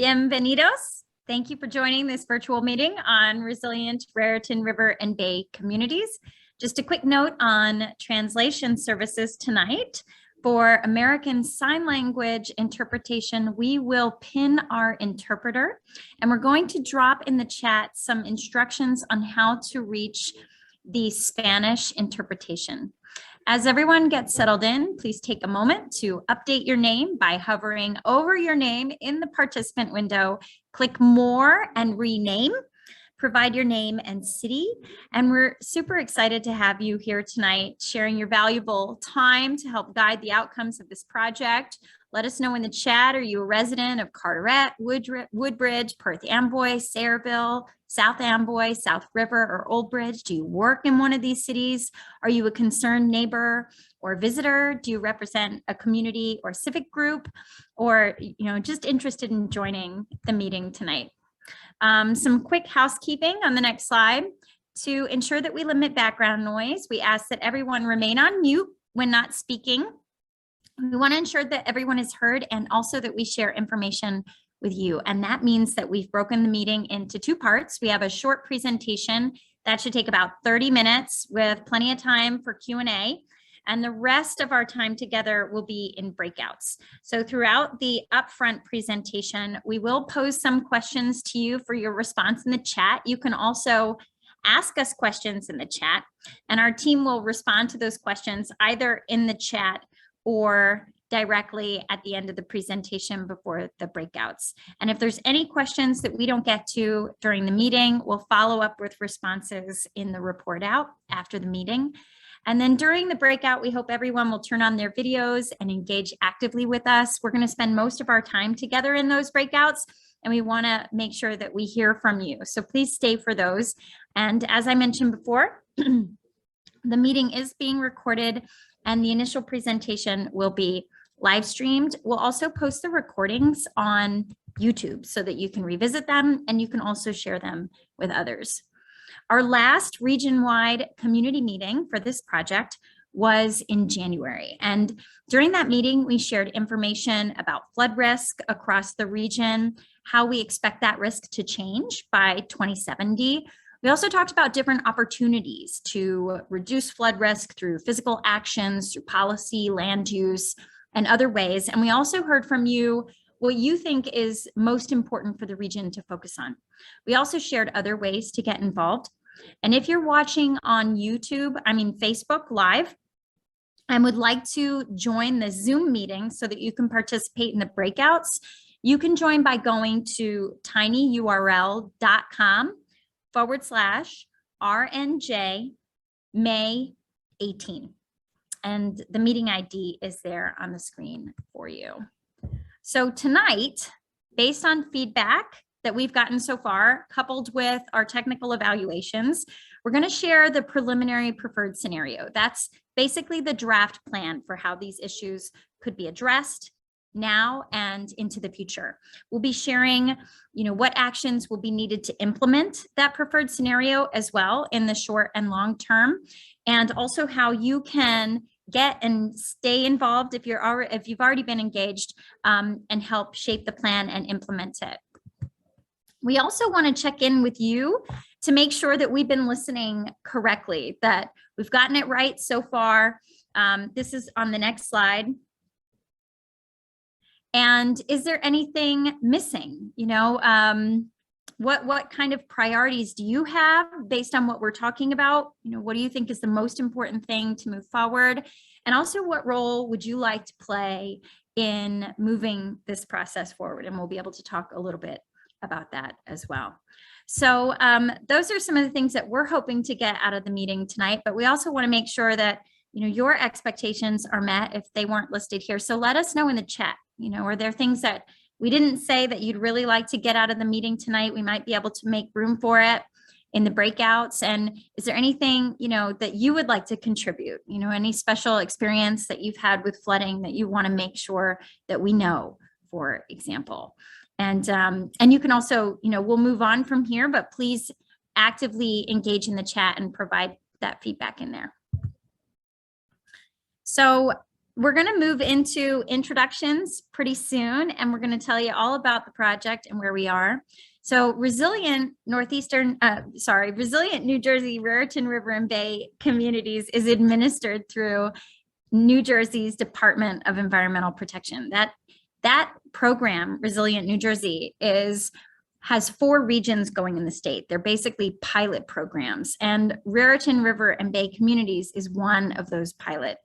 Bienvenidos. Thank you for joining this virtual meeting on resilient Raritan River and Bay communities. Just a quick note on translation services tonight. For American Sign Language interpretation, we will pin our interpreter, and we're going to drop in the chat some instructions on how to reach the Spanish interpretation. As everyone gets settled in, please take a moment to update your name by hovering over your name in the participant window. Click More and Rename. Provide your name and city. And we're super excited to have you here tonight, sharing your valuable time to help guide the outcomes of this project. Let us know in the chat, are you a resident of Carteret, Woodbridge, Perth Amboy, Sayreville, South Amboy, South River, or Old Bridge? Do you work in one of these cities? Are you a concerned neighbor or visitor? Do you represent a community or civic group? Or, just interested in joining the meeting tonight? Some quick housekeeping on the next slide. To ensure that we limit background noise, we ask that everyone remain on mute when not speaking. We want to ensure that everyone is heard and also that we share information with you. And that means that we've broken the meeting into two parts. We have a short presentation that should take about 30 minutes with plenty of time for Q&A. And the rest of our time together will be in breakouts. So throughout the upfront presentation, we will pose some questions to you for your response in the chat. You can also ask us questions in the chat, and our team will respond to those questions either in the chat or directly at the end of the presentation before the breakouts. And if there's any questions that we don't get to during the meeting, we'll follow up with responses in the report out after the meeting. And then during the breakout, we hope everyone will turn on their videos and engage actively with us. We're going to spend most of our time together in those breakouts, and we want to make sure that we hear from you. So please stay for those. And as I mentioned before, the meeting is being recorded, and the initial presentation will be live streamed. We'll also post the recordings on YouTube so that you can revisit them, and you can also share them with others. Our last region-wide community meeting for this project was in January. And during that meeting, we shared information about flood risk across the region, how we expect that risk to change by 2070. We also talked about different opportunities to reduce flood risk through physical actions, through policy, land use, and other ways. And we also heard from you what you think is most important for the region to focus on. We also shared other ways to get involved. And if you're watching on Facebook Live, and would like to join the Zoom meeting so that you can participate in the breakouts, you can join by going to tinyurl.com/RNJ May 18. And the meeting ID is there on the screen for you. So tonight, based on feedback that we've gotten so far, coupled with our technical evaluations, we're going to share the preliminary preferred scenario. That's basically the draft plan for how these issues could be addressed now and into the future. We'll be sharing, what actions will be needed to implement that preferred scenario as well in the short and long term, and also how you can get and stay involved if you've already been engaged, and help shape the plan and implement it. We also want to check in with you to make sure that we've been listening correctly, that we've gotten it right so far. This is on the next slide. And is there anything missing? What kind of priorities do you have based on what we're talking about? What do you think is the most important thing to move forward? And also, what role would you like to play in moving this process forward? And we'll be able to talk a little bit about that as well. So those are some of the things that we're hoping to get out of the meeting tonight, but we also want to make sure that your expectations are met if they weren't listed here. So let us know in the chat, are there things that we didn't say that you'd really like to get out of the meeting tonight? We might be able to make room for it in the breakouts. And is there anything, that you would like to contribute, any special experience that you've had with flooding that you want to make sure that we know, for example. And you can also, we'll move on from here, but please actively engage in the chat and provide that feedback in there. So we're going to move into introductions pretty soon, and we're going to tell you all about the project and where we are. So Resilient Resilient New Jersey Raritan River and Bay Communities is administered through New Jersey's Department of Environmental Protection. That program, Resilient New Jersey, has 4 regions going in the state. They're basically pilot programs, and Raritan River and Bay Communities is one of those pilot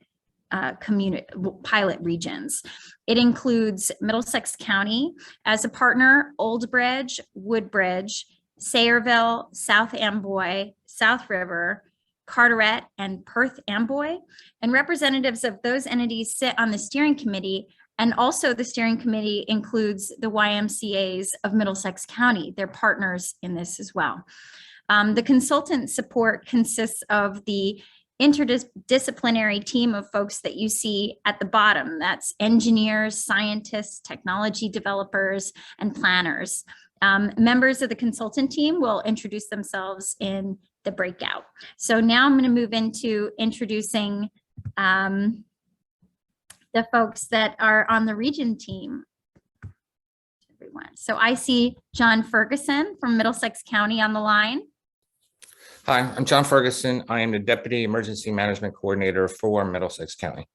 regions. It includes Middlesex County as a partner, Old Bridge, Woodbridge, Sayreville, South Amboy, South River, Carteret, and Perth Amboy. And representatives of those entities sit on the steering committee. And also the steering committee includes the YMCAs of Middlesex County. They're partners in this as well. The consultant support consists of the interdisciplinary team of folks that you see at the bottom. That's engineers, scientists, technology developers, and planners. Members of the consultant team will introduce themselves in the breakout. So now I'm going to move into introducing the folks that are on the region team. Everyone. So I see John Ferguson from Middlesex County on the line. Hi, I'm John Ferguson. I am the Deputy Emergency Management Coordinator for Middlesex County.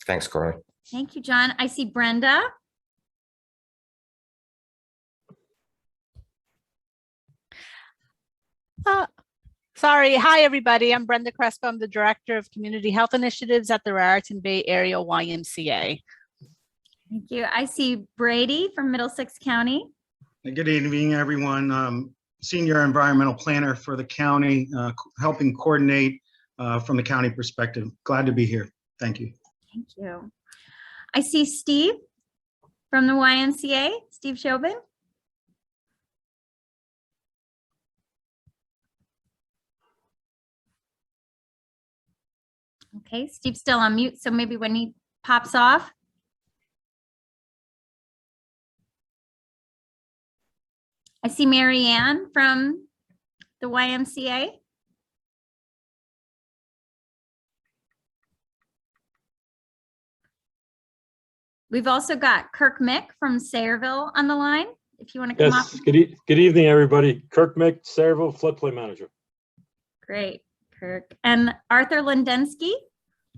Thanks, Corey. Thank you, John. I see Brenda. Sorry. Hi, everybody. I'm Brenda Crespo. I'm the Director of Community Health Initiatives at the Raritan Bay Area YMCA. Thank you. I see Brady from Middlesex County. Good evening, everyone. Senior Environmental Planner for the county, helping coordinate from the county perspective. Glad to be here. Thank you. Thank you. I see Steve from the YMCA, Steve Chauvin. Okay, Steve's still on mute, so maybe when he pops off. I see Mary Ann from the YMCA. We've also got Kirk Mick from Sayreville on the line. If you want to come up. Yes, good evening, everybody. Kirk Mick, Sayreville Floodplain Manager. Great, Kirk. And Arthur Lindensky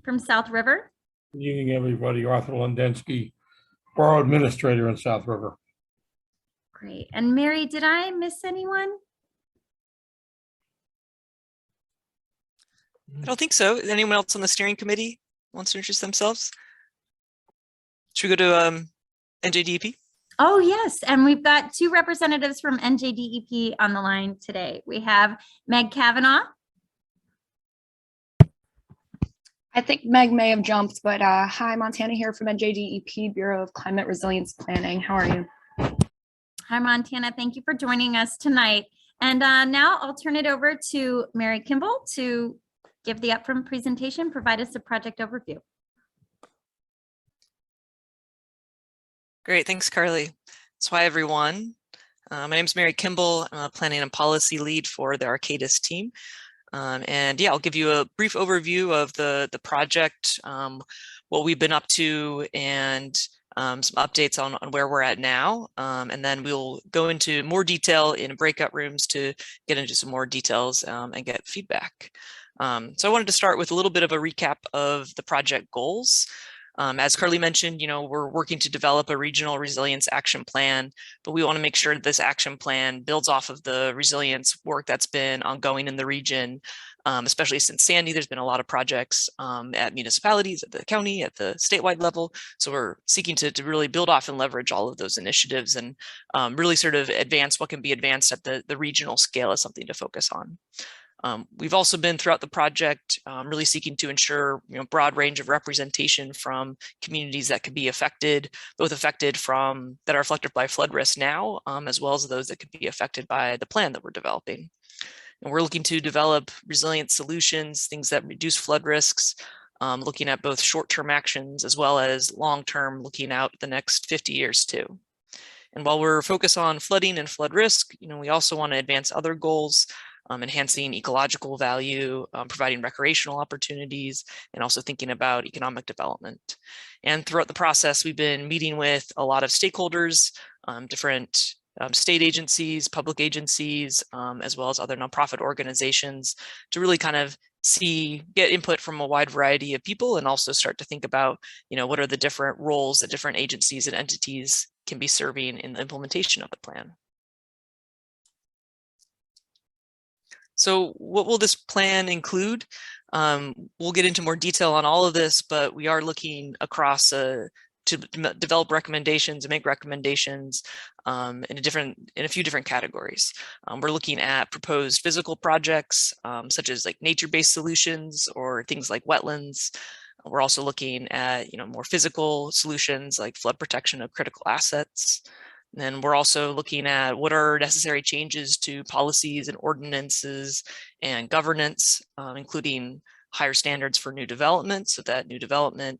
from South River. Good evening, everybody. Arthur Lindensky, Borough Administrator in South River. Great. And Mary, did I miss anyone? I don't think so. Is anyone else on the steering committee wants to introduce themselves? Should we go to NJDEP? Oh, yes. And we've got 2 representatives from NJDEP on the line today. We have Meg Kavanaugh. I think Meg may have jumped, but hi, Montana here from NJDEP, Bureau of Climate Resilience Planning. How are you? Hi, Montana. Thank you for joining us tonight. And now I'll turn it over to Mary Kimball to give the upfront presentation, provide us a project overview. Great. Thanks, Carly. So hi, everyone. My name is Mary Kimball. I'm a planning and policy lead for the Arcadis team. And yeah, I'll give you a brief overview of the project, what we've been up to, and some updates on where we're at now. And then we'll go into more detail in breakout rooms to get into some more details and get feedback. So I wanted to start with a little bit of a recap of the project goals. As Carly mentioned, we're working to develop a regional resilience action plan, but we want to make sure that this action plan builds off of the resilience work that's been ongoing in the region, especially since Sandy. There's been a lot of projects at municipalities, at the county, at the statewide level. So we're seeking to really build off and leverage all of those initiatives and really sort of advance what can be advanced at the regional scale as something to focus on. We've also been throughout the project really seeking to ensure broad range of representation from communities that could be affected, both affected that are affected by flood risk now, as well as those that could be affected by the plan that we're developing. And we're looking to develop resilient solutions, things that reduce flood risks, looking at both short-term actions as well as long-term, looking out the next 50 years too. And while we're focused on flooding and flood risk, we also want to advance other goals. enhancing ecological value, providing recreational opportunities, and also thinking about economic development. And throughout the process, we've been meeting with a lot of stakeholders, different state agencies, public agencies, as well as other nonprofit organizations to really kind of get input from a wide variety of people and also start to think about, what are the different roles that different agencies and entities can be serving in the implementation of the plan. So what will this plan include? We'll get into more detail on all of this, but we are looking across to develop recommendations and make recommendations in a few different categories. We're looking at proposed physical projects, such as like nature-based solutions or things like wetlands. We're also looking at more physical solutions like flood protection of critical assets. And then we're also looking at what are necessary changes to policies and ordinances and governance, including higher standards for new development so that new development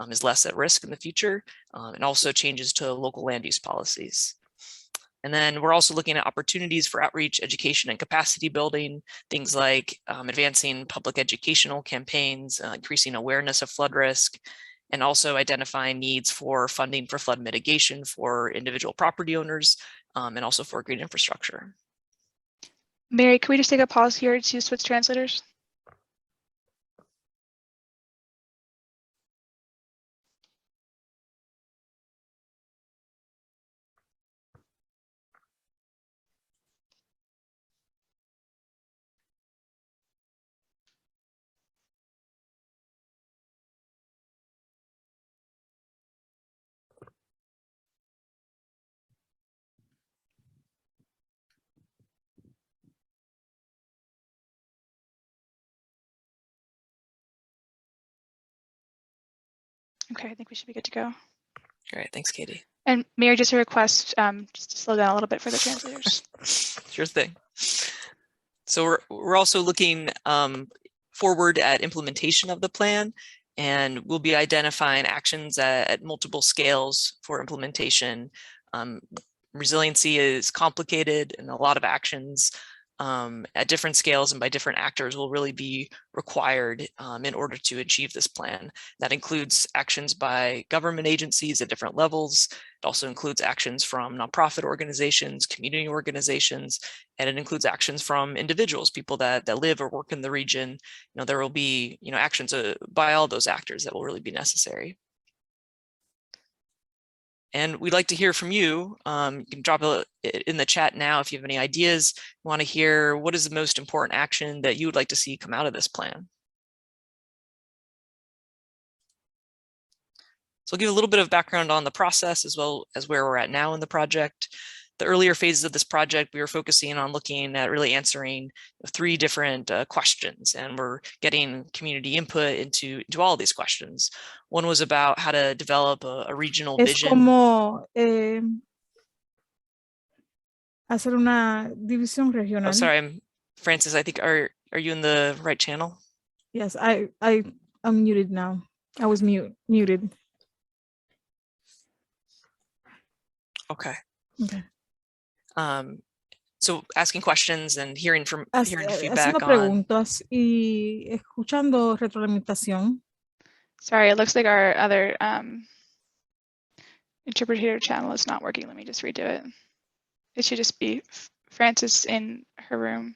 is less at risk in the future, and also changes to local land use policies. And then we're also looking at opportunities for outreach, education, and capacity building, things like advancing public educational campaigns, increasing awareness of flood risk, and also identifying needs for funding for flood mitigation for individual property owners, and also for green infrastructure. Mary, can we just take a pause here to switch translators? Okay, I think we should be good to go. All right, thanks, Katie. And Mary, just a request, just to slow down a little bit for the translators. Sure thing. So we're also looking forward at implementation of the plan, and we'll be identifying actions at multiple scales for implementation. Resiliency is complicated, and a lot of actions at different scales and by different actors will really be required in order to achieve this plan. That includes actions by government agencies at different levels. It also includes actions from nonprofit organizations, community organizations, and it includes actions from individuals, people that live or work in the region. There will be actions by all those actors that will really be necessary. And we'd like to hear from you. You can drop it in the chat now if you have any ideas. You want to hear what is the most important action that you would like to see come out of this plan. So I'll give a little bit of background on the process as well as where we're at now in the project. The earlier phases of this project, we were focusing on looking at really answering 3 different questions, and we're getting community input into all of these questions. One was about how to develop a regional vision. Como hacer una división regional. Oh, sorry, Francis, I think, are you in the right channel? Yes, I'm muted now. I was muted. Okay. Okay. So asking questions and hearing feedback Haciendo preguntas y escuchando retroalimentación. Sorry, it looks like our other interpreter channel is not working. Let me just redo it. It should just be Francis in her room.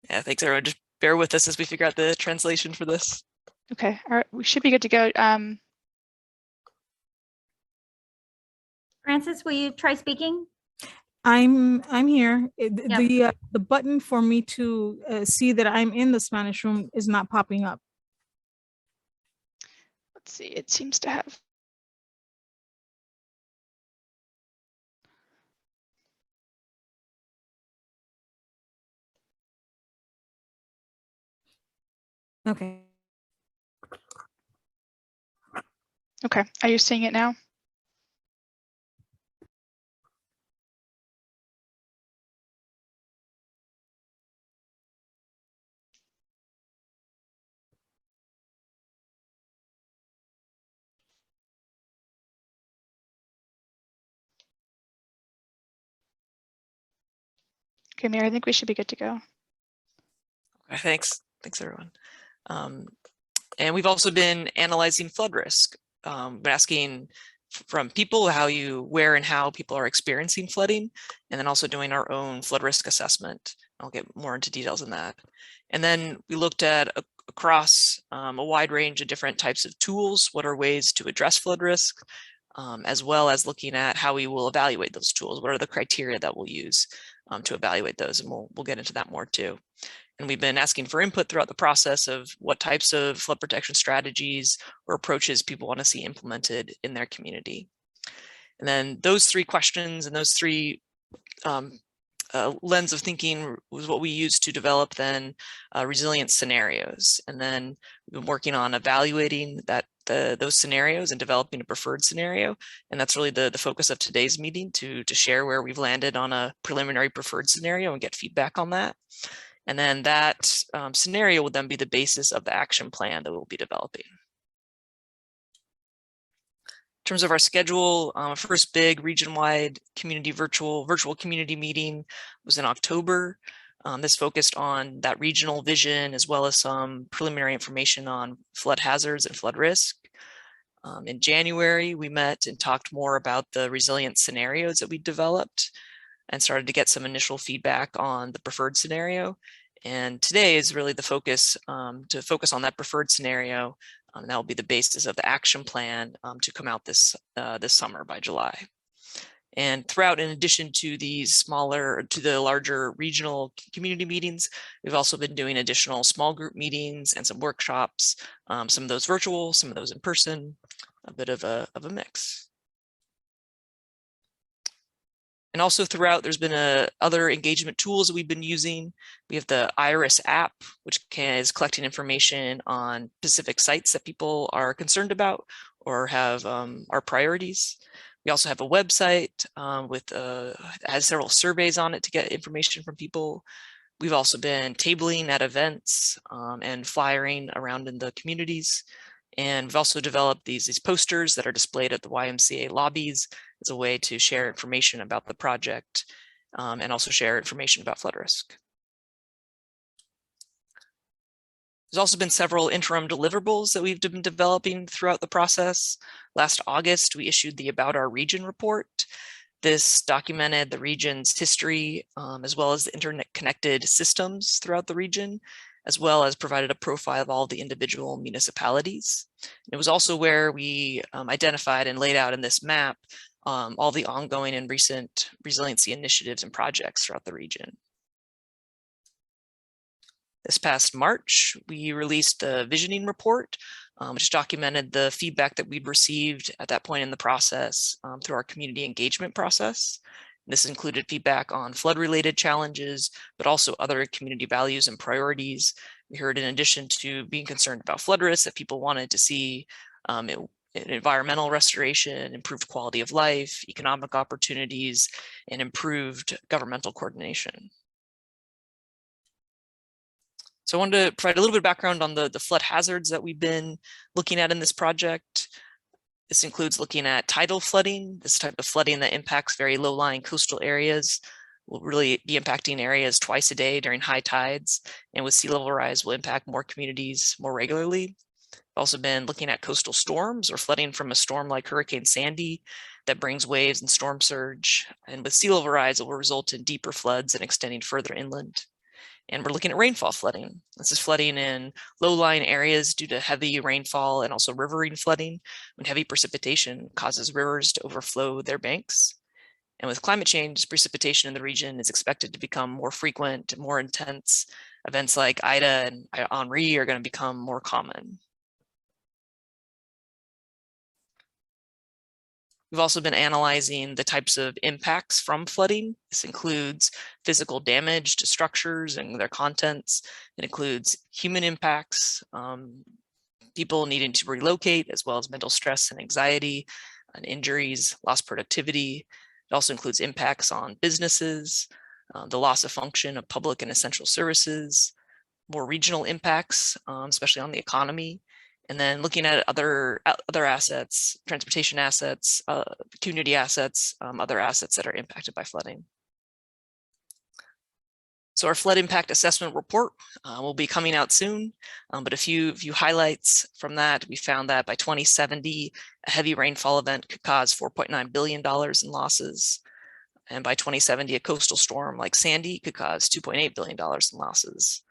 Yeah, thanks everyone. Just bear with us as we figure out the translation for this. Okay, all right, we should be good to go. Francis, will you try speaking? I'm here. Yep. The button for me to see that I'm in the Spanish room is not popping up. Let's see, it seems to have. Okay. Okay, are you seeing it now? Okay, Mayor, I think we should be good to go. Okay, thanks everyone. And we've also been analyzing flood risk, been asking from people where and how people are experiencing flooding, and then also doing our own flood risk assessment. I'll get more into details on that. And then we looked at across a wide range of different types of tools, what are ways to address flood risk, as well as looking at how we will evaluate those tools. What are the criteria that we'll use to evaluate those? And we'll get into that more too. And we've been asking for input throughout the process of what types of flood protection strategies or approaches people want to see implemented in their community. And then those three questions and those three lens of thinking was what we used to develop then resilience scenarios. And then we've been working on evaluating those scenarios and developing a preferred scenario. And that's really the focus of today's meeting, to share where we've landed on a preliminary preferred scenario and get feedback on that. And then that scenario will then be the basis of the action plan that we'll be developing. In terms of our schedule, first big region-wide community virtual community meeting was in October. This focused on that regional vision as well as some preliminary information on flood hazards and flood risk. In January, we met and talked more about the resilience scenarios that we developed and started to get some initial feedback on the preferred scenario. And today is really the focus, to focus on that preferred scenario. And that will be the basis of the action plan to come out this summer by July. And throughout, in addition to the larger regional community meetings, we've also been doing additional small group meetings and some workshops, some of those virtual, some of those in person, a bit of a mix. And also throughout, there's been other engagement tools that we've been using. We have the IRIS app, which is collecting information on specific sites that people are concerned about or have our priorities. We also have a website has several surveys on it to get information from people. We've also been tabling at events and flyering around in the communities. And we've also developed these posters that are displayed at the YMCA lobbies as a way to share information about the project and also share information about flood risk. There's also been several interim deliverables that we've been developing throughout the process. Last August, we issued the About Our Region report. This documented the region's history as well as the internet-connected systems throughout the region, as well as provided a profile of all the individual municipalities. It was also where we identified and laid out in this map all the ongoing and recent resiliency initiatives and projects throughout the region. This past March, we released the visioning report, which documented the feedback that we'd received at that point in the process through our community engagement process. This included feedback on flood-related challenges, but also other community values and priorities. We heard, in addition to being concerned about flood risk, that people wanted to see environmental restoration, improved quality of life, economic opportunities, and improved governmental coordination. So I wanted to provide a little bit of background on the flood hazards that we've been looking at in this project. This includes looking at tidal flooding, this type of flooding that impacts very low-lying coastal areas, will really be impacting areas twice a day during high tides, and with sea level rise will impact more communities more regularly. We've also been looking at coastal storms or flooding from a storm like Hurricane Sandy that brings waves and storm surge, and with sea level rise, it will result in deeper floods and extending further inland. And we're looking at rainfall flooding. This is flooding in low-lying areas due to heavy rainfall and also riverine flooding when heavy precipitation causes rivers to overflow their banks. And with climate change, precipitation in the region is expected to become more frequent, more intense. Events like Ida and Henri are going to become more common. We've also been analyzing the types of impacts from flooding. This includes physical damage to structures and their contents. It includes human impacts, people needing to relocate, as well as mental stress and anxiety, and injuries, lost productivity. It also includes impacts on businesses, the loss of function of public and essential services, more regional impacts, especially on the economy. And then looking at other assets, transportation assets, community assets, other assets that are impacted by flooding. So our flood impact assessment report will be coming out soon, but a few highlights from that. We found that by 2070, a heavy rainfall event could cause $4.9 billion in losses. And by 2070, a coastal storm like Sandy could cause $2.8 billion in losses.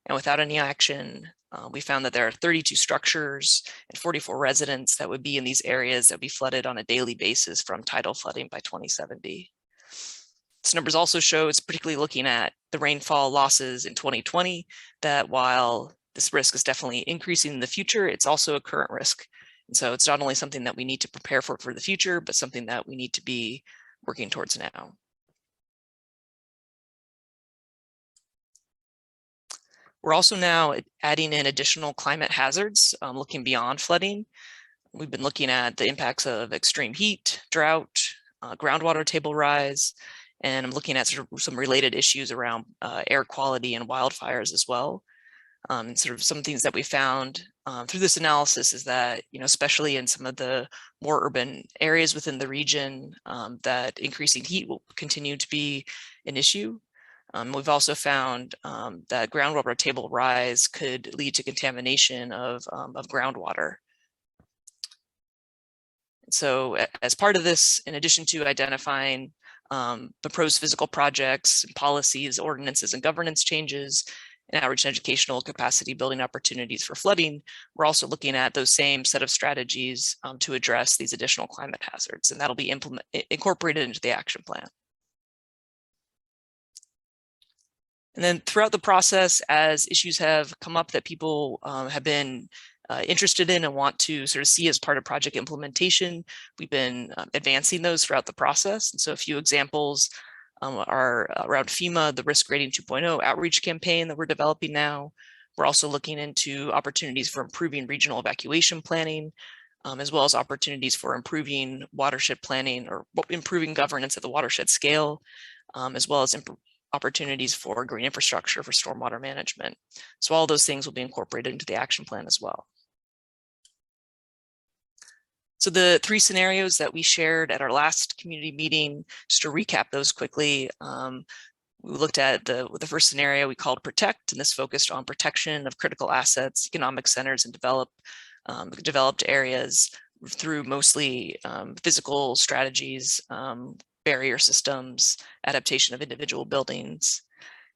And without any action, we found that there are 32 structures and 44 residents that would be in these areas that would be flooded on a daily basis from tidal flooding by 2070. These numbers also show, it's particularly looking at the rainfall losses in 2020, that while this risk is definitely increasing in the future, it's also a current risk. And so it's not only something that we need to prepare for the future, but something that we need to be working towards now. We're also now adding in additional climate hazards, looking beyond flooding. We've been looking at the impacts of extreme heat, drought, groundwater table rise, and I'm looking at sort of some related issues around air quality and wildfires as well. And sort of some things that we found through this analysis is that, especially in some of the more urban areas within the region, that increasing heat will continue to be an issue. We've also found that groundwater table rise could lead to contamination of groundwater. So as part of this, in addition to identifying proposed physical projects, policies, ordinances, and governance changes, and outreach and educational capacity building opportunities for flooding, we're also looking at those same set of strategies to address these additional climate hazards, and that'll be incorporated into the action plan. And then throughout the process, as issues have come up that people have been interested in and want to sort of see as part of project implementation, we've been advancing those throughout the process. And so a few examples are around FEMA, the Risk Rating 2.0 outreach campaign that we're developing now. We're also looking into opportunities for improving regional evacuation planning, as well as opportunities for improving watershed planning or improving governance at the watershed scale, as well as opportunities for green infrastructure for stormwater management. So all those things will be incorporated into the action plan as well. So the 3 scenarios that we shared at our last community meeting, just to recap those quickly, we looked at the first scenario we called Protect, and this focused on protection of critical assets, economic centers, and developed areas through mostly physical strategies, barrier systems, adaptation of individual buildings.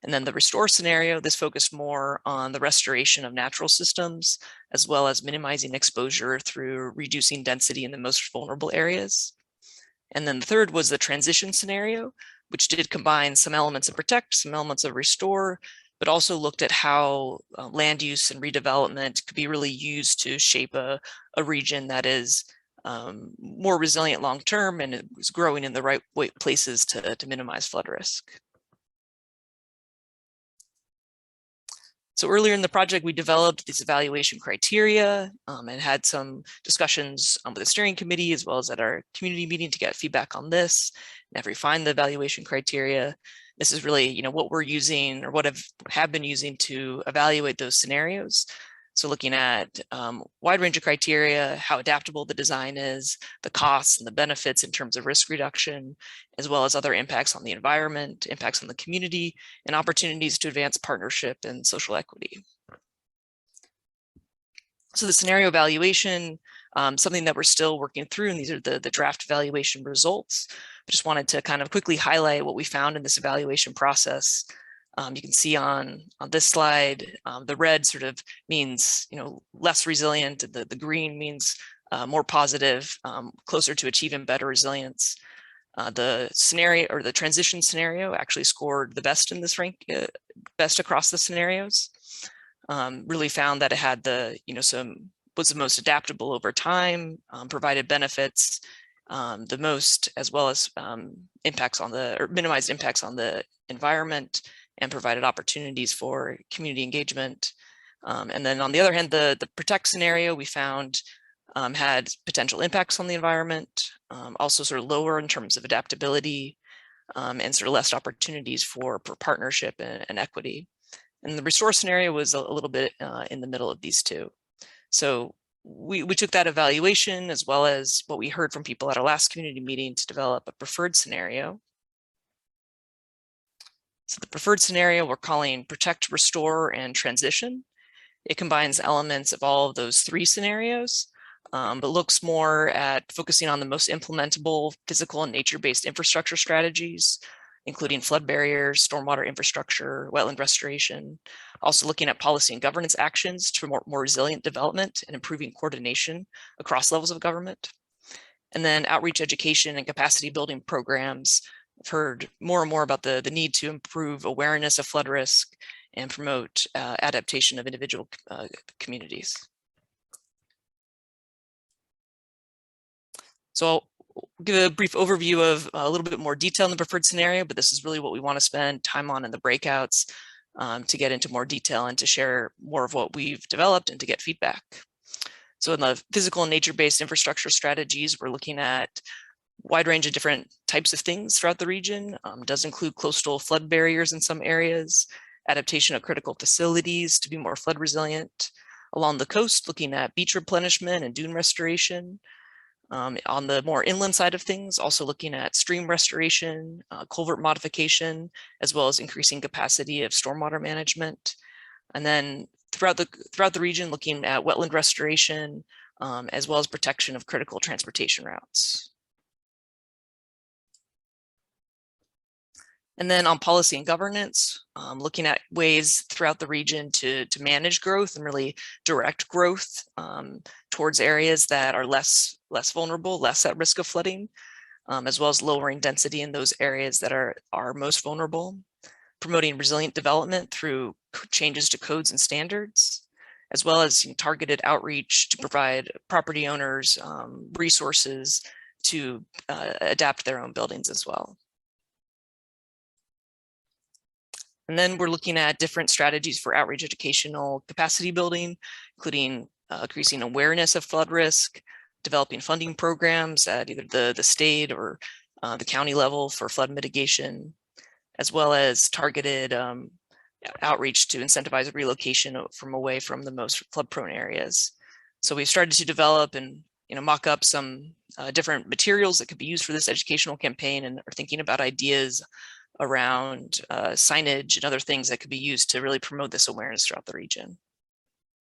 And then the Restore scenario, this focused more on the restoration of natural systems, as well as minimizing exposure through reducing density in the most vulnerable areas. And then the third was the Transition scenario, which did combine some elements of Protect, some elements of Restore, but also looked at how land use and redevelopment could be really used to shape a region that is more resilient long-term and is growing in the right places to minimize flood risk. So earlier in the project, we developed these evaluation criteria and had some discussions with the steering committee as well as at our community meeting to get feedback on this and have refined the evaluation criteria. This is really, what we're using or what have been using to evaluate those scenarios. So looking at wide range of criteria, how adaptable the design is, the costs and the benefits in terms of risk reduction, as well as other impacts on the environment, impacts on the community, and opportunities to advance partnership and social equity. So the scenario evaluation, something that we're still working through, and these are the draft evaluation results. I just wanted to kind of quickly highlight what we found in this evaluation process. You can see on this slide, the red sort of means, less resilient. The green means more positive, closer to achieving better resilience. The scenario or the transition scenario actually scored the best in this rank, best across the scenarios. Really found that it had was the most adaptable over time, provided benefits the most, as well as minimized impacts on the environment, and provided opportunities for community engagement. And then on the other hand, the Protect scenario we found had potential impacts on the environment, also sort of lower in terms of adaptability, and sort of less opportunities for partnership and equity. And the Restore scenario was a little bit in the middle of these two. So we took that evaluation as well as what we heard from people at our last community meeting to develop a preferred scenario. So the preferred scenario we're calling protect, restore, and transition. It combines elements of all of those three scenarios, but looks more at focusing on the most implementable physical and nature-based infrastructure strategies, including flood barriers, stormwater infrastructure, wetland restoration, also looking at policy and governance actions to promote more resilient development and improving coordination across levels of government. And then outreach, education, and capacity building programs. I've heard more and more about the need to improve awareness of flood risk and promote adaptation of individual communities. So I'll give a brief overview of a little bit more detail in the preferred scenario, but this is really what we want to spend time on in the breakouts to get into more detail and to share more of what we've developed and to get feedback. So in the physical and nature-based infrastructure strategies, we're looking at a wide range of different types of things throughout the region. Does include coastal flood barriers in some areas, adaptation of critical facilities to be more flood resilient. Along the coast, looking at beach replenishment and dune restoration. On the more inland side of things, also looking at stream restoration, culvert modification, as well as increasing capacity of stormwater management. And then throughout the region, looking at wetland restoration, as well as protection of critical transportation routes. And then on policy and governance, looking at ways throughout the region to manage growth and really direct growth towards areas that are less vulnerable, less at risk of flooding, as well as lowering density in those areas that are most vulnerable. Promoting resilient development through changes to codes and standards, as well as targeted outreach to provide property owners resources to adapt their own buildings as well. And then we're looking at different strategies for outreach, educational capacity building, including increasing awareness of flood risk, developing funding programs at either the state or the county level for flood mitigation, as well as targeted outreach to incentivize relocation from away from the most flood-prone areas. So we've started to develop and mock up some different materials that could be used for this educational campaign, and are thinking about ideas around signage and other things that could be used to really promote this awareness throughout the region.